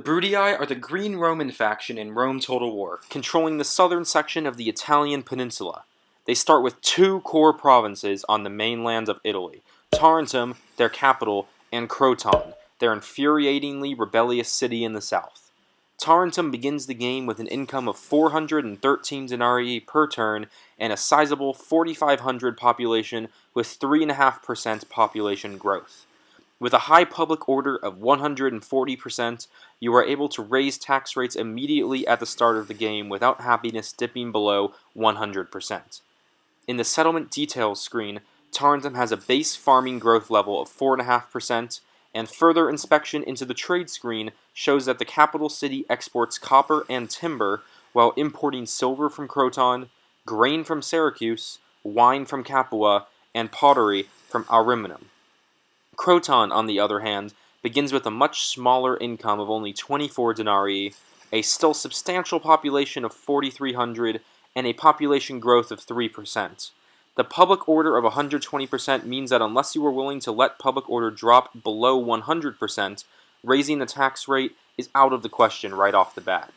Brutii are the Green Roman faction in Rome Total War, controlling the southern section of the Italian peninsula. They start with two core provinces on the mainland of Italy, Tarentum, their capital, and Croton, their infuriatingly rebellious city in the south. Tarentum begins the game with an income of 413 denarii per turn and a sizable 4,500 population with 3.5% population growth. With a high public order of 140%, you are able to raise tax rates immediately at the start of the game without happiness dipping below 100%. In the settlement details screen, Tarentum has a base farming growth level of 4.5%, and further inspection into the trade screen shows that the capital city exports copper and timber while importing silver from Croton, grain from Syracuse, wine from Capua, and pottery from Ariminum. Croton, on the other hand, begins with a much smaller income of only 24 denarii, a still substantial population of 4,300, and a population growth of 3%. The public order of 120% means that unless you are willing to let public order drop below 100%, raising the tax rate is out of the question right off the bat.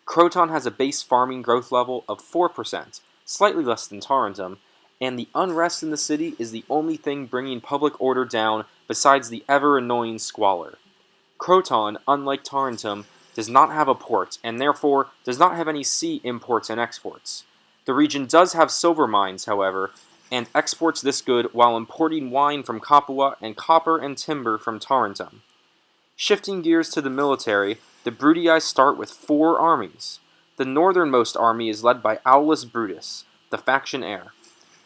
Croton has a base farming growth level of 4%, slightly less than Tarentum, and the unrest in the city is the only thing bringing public order down besides the ever-annoying squalor. Croton, unlike Tarentum, does not have a port, and therefore does not have any sea imports and exports. The region does have silver mines, however, and exports this good while importing wine from Capua and copper and timber from Tarentum. Shifting gears to the military, the Brutii start with 4 armies. The northernmost army is led by Aulus Brutus, the faction heir.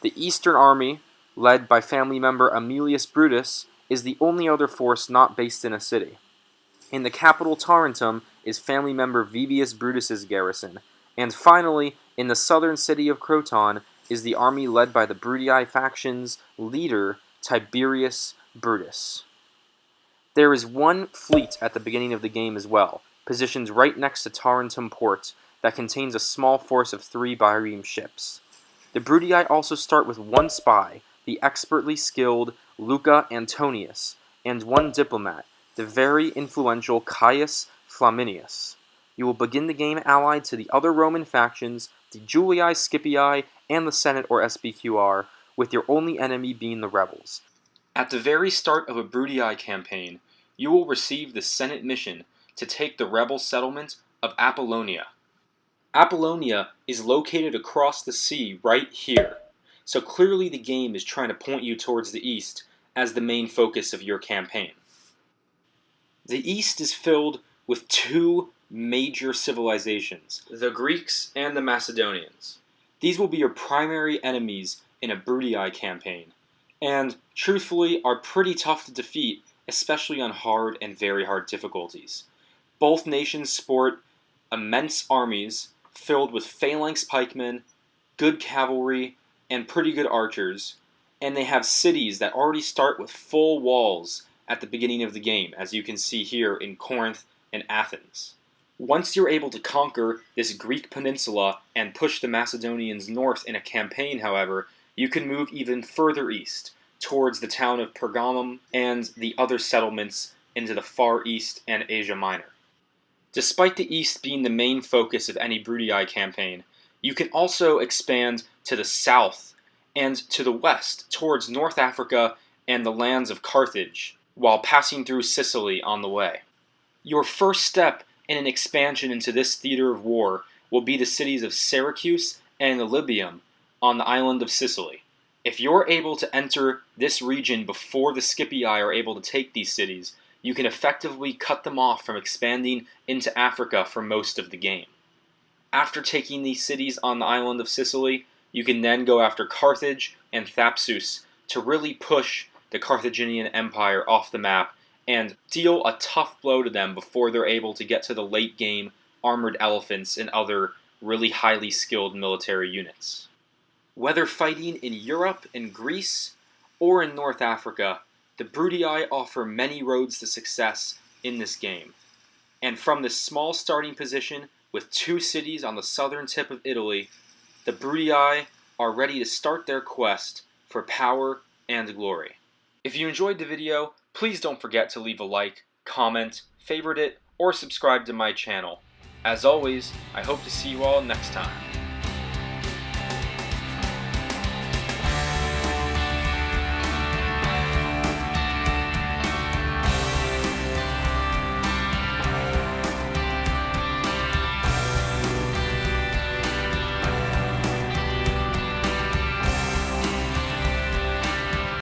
The Eastern Army, led by family member Aemilius Brutus, is the only other force not based in a city. In the capital Tarentum is family member Vibius Brutus's garrison, and finally, in the southern city of Croton is the army led by the Brutii faction's leader, Tiberius Brutus. There is one fleet at the beginning of the game as well, positioned right next to Tarentum port, that contains a small force of 3 bireme ships. The Brutii also start with 1 spy, the expertly skilled Luca Antonius, and 1 diplomat, the very influential Caius Flaminius. You will begin the game allied to the other Roman factions, the Julii Scipii, and the Senate or SBQR, with your only enemy being the rebels. At the very start of a Brutii campaign, you will receive the Senate mission to take the rebel settlement of Apollonia. Apollonia is located across the sea right here, so clearly the game is trying to point you towards the east as the main focus of your campaign. The east is filled with 2 major civilizations, the Greeks and the Macedonians. These will be your primary enemies in a Brutii campaign, and truthfully are pretty tough to defeat, especially on hard and very hard difficulties. Both nations sport immense armies filled with phalanx pikemen, good cavalry, and pretty good archers, and they have cities that already start with full walls at the beginning of the game, as you can see here in Corinth and Athens. Once you're able to conquer this Greek peninsula and push the Macedonians north in a campaign, however, you can move even further east, towards the town of Pergamum and the other settlements into the Far East and Asia Minor. Despite the East being the main focus of any Brutii campaign, you can also expand to the south and to the west towards North Africa and the lands of Carthage, while passing through Sicily on the way. Your first step in an expansion into this theater of war will be the cities of Syracuse and Libyum on the island of Sicily. If you're able to enter this region before the Scipii are able to take these cities, you can effectively cut them off from expanding into Africa for most of the game. After taking these cities on the island of Sicily, you can then go after Carthage and Thapsus to really push the Carthaginian Empire off the map and deal a tough blow to them before they're able to get to the late game armored elephants and other really highly skilled military units. Whether fighting in Europe and Greece or in North Africa, the Brutii offer many roads to success in this game. And from this small starting position, with 2 cities on the southern tip of Italy, the Brutii are ready to start their quest for power and glory. If you enjoyed the video, please don't forget to leave a like, comment, favorite it, or subscribe to my channel. As always, I hope to see you all next time.